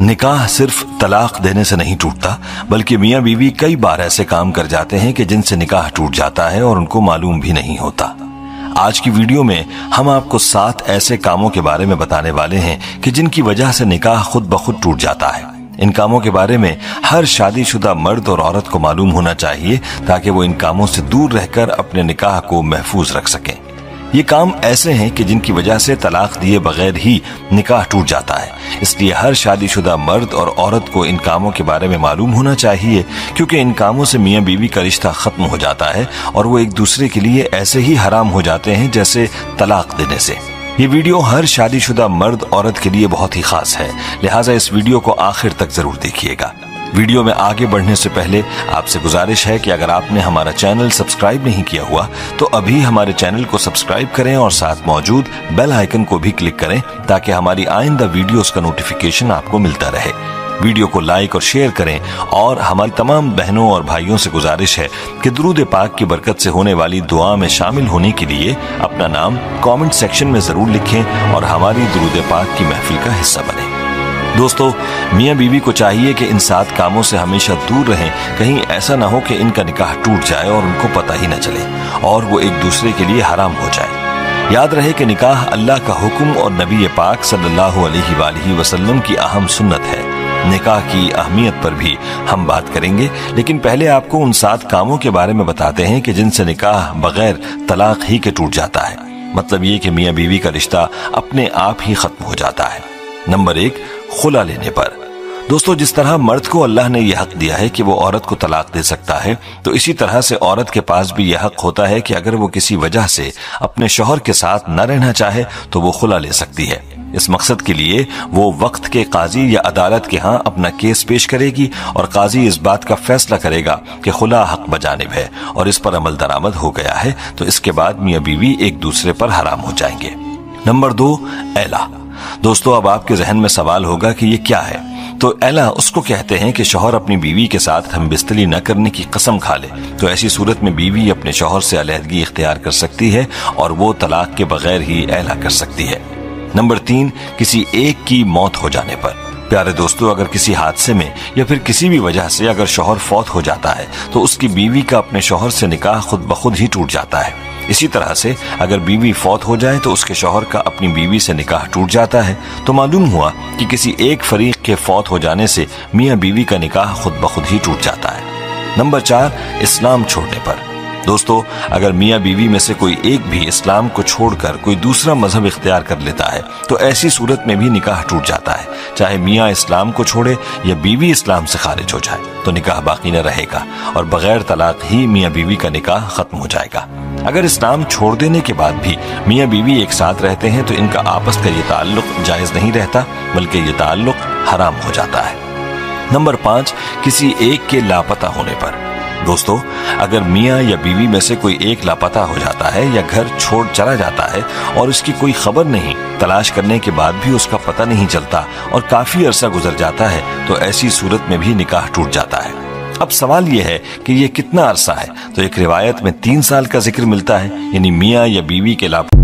निकाह सिर्फ तलाक देने से नहीं टूटता, बल्कि मियाँ बीवी कई बार ऐसे काम कर जाते हैं कि जिनसे निकाह टूट जाता है और उनको मालूम भी नहीं होता। आज की वीडियो में हम आपको 7 ऐसे कामों के बारे में बताने वाले हैं कि जिनकी वजह से निकाह खुद ब खुद टूट जाता है। इन कामों के बारे में हर शादीशुदा मर्द और औरत को मालूम होना चाहिए ताकि वो इन कामों से दूर रहकर अपने निकाह को महफूज रख सकें। ये काम ऐसे हैं कि जिनकी वजह से तलाक दिए बगैर ही निकाह टूट जाता है, इसलिए हर शादीशुदा मर्द और औरत को इन कामों के बारे में मालूम होना चाहिए, क्योंकि इन कामों से मियाँ बीवी का रिश्ता खत्म हो जाता है और वो एक दूसरे के लिए ऐसे ही हराम हो जाते हैं जैसे तलाक देने से। ये वीडियो हर शादीशुदा मर्द औरत के लिए बहुत ही खास है, लिहाजा इस वीडियो को आखिर तक जरूर देखिएगा। वीडियो में आगे बढ़ने से पहले आपसे गुजारिश है कि अगर आपने हमारा चैनल सब्सक्राइब नहीं किया हुआ तो अभी हमारे चैनल को सब्सक्राइब करें और साथ मौजूद बेल आइकन को भी क्लिक करें ताकि हमारी आइंदा वीडियोस का नोटिफिकेशन आपको मिलता रहे। वीडियो को लाइक और शेयर करें और हमारी तमाम बहनों और भाइयों से गुजारिश है कि दुरूद पाक की बरकत से होने वाली दुआ में शामिल होने के लिए अपना नाम कमेंट सेक्शन में जरूर लिखें और हमारी दुरूद पाक की महफिल का हिस्सा बने। दोस्तों, मियाँ बीवी को चाहिए कि इन 7 कामों से हमेशा दूर रहें, कहीं ऐसा ना हो कि इनका निकाह टूट जाए और उनको पता ही न चले और वो एक दूसरे के लिए हराम हो जाए। याद रहे कि निकाह अल्लाह का हुक्म और नबी पाक सल्लल्लाहु अलैहि वसल्लम की अहम सुन्नत है। निकाह की अहमियत पर भी हम बात करेंगे, लेकिन पहले आपको उन 7 कामों के बारे में बताते हैं कि जिनसे निकाह बगैर तलाक ही के टूट जाता है। मतलब ये कि मियाँ बीवी का रिश्ता अपने आप ही खत्म हो जाता है। नंबर 1, खुला लेने पर। दोस्तों, जिस तरह मर्द को अल्लाह ने यह हक दिया है कि वो औरत को तलाक दे सकता है, तो इसी तरह से औरत के पास भी यह हक होता है कि अगर वो किसी वजह से अपने शौहर के साथ न रहना चाहे तो वो खुला ले सकती है। इस मकसद के लिए वो वक्त के काजी या अदालत के यहाँ अपना केस पेश करेगी और काजी इस बात का फैसला करेगा कि खुला हक बजानिब है और इस पर अमल दरामद हो गया है, तो इसके बाद मियाँ बीवी एक दूसरे पर हराम हो जाएंगे। नंबर 2, ऐला। दोस्तों, अब आपके जहन में सवाल होगा कि ये क्या है। तो ऐला उसको कहते हैं कि शौहर अपनी बीवी के साथ हमबिस्तरी न करने की कसम खा ले, तो ऐसी सूरत में बीवी अपने शौहर से अलहदगी इख्तियार कर सकती है और वो तलाक के बगैर ही ऐला कर सकती है। नंबर 3, किसी एक की मौत हो जाने पर। प्यारे दोस्तों, अगर किसी हादसे में या फिर किसी भी वजह से अगर शौहर फौत हो जाता है तो उसकी बीवी का अपने शौहर से निकाह खुद ब खुद ही टूट जाता है। इसी तरह से अगर बीवी फौत हो जाए तो उसके शौहर का अपनी बीवी से निकाह टूट जाता है। तो मालूम हुआ कि किसी एक फरीक के फौत हो जाने से मियाँ बीवी का निकाह खुद ब खुद ही टूट जाता है। नंबर 4, इस्लाम छोड़ने पर। दोस्तों, अगर मियाँ बीवी में से कोई एक भी इस्लाम को छोड़कर कोई दूसरा मजहब इख्तियार कर लेता है तो ऐसी सूरत में भी निकाह टूट जाता है। चाहे मियाँ इस्लाम को छोड़े या बीवी इस्लाम से खारिज हो जाए तो निकाह बाकी न रहेगा और बगैर तलाक ही मियाँ बीवी का निकाह खत्म हो जाएगा। अगर इस्लाम छोड़ देने के बाद भी मियाँ बीवी एक साथ रहते हैं तो इनका आपस का ये ताल्लुक जायज नहीं रहता, बल्कि ये ताल्लुक हराम हो जाता है। नंबर 5, किसी एक के लापता होने पर। दोस्तों, अगर मियाँ या बीवी में से कोई एक लापता हो जाता है या घर छोड़ चला जाता है और उसकी कोई खबर नहीं, तलाश करने के बाद भी उसका पता नहीं चलता और काफी अरसा गुजर जाता है, तो ऐसी सूरत में भी निकाह टूट जाता है। अब सवाल यह है कि ये कितना अरसा है, तो एक रिवायत में 3 साल का जिक्र मिलता है, यानी मियाँ या बीवी के लापता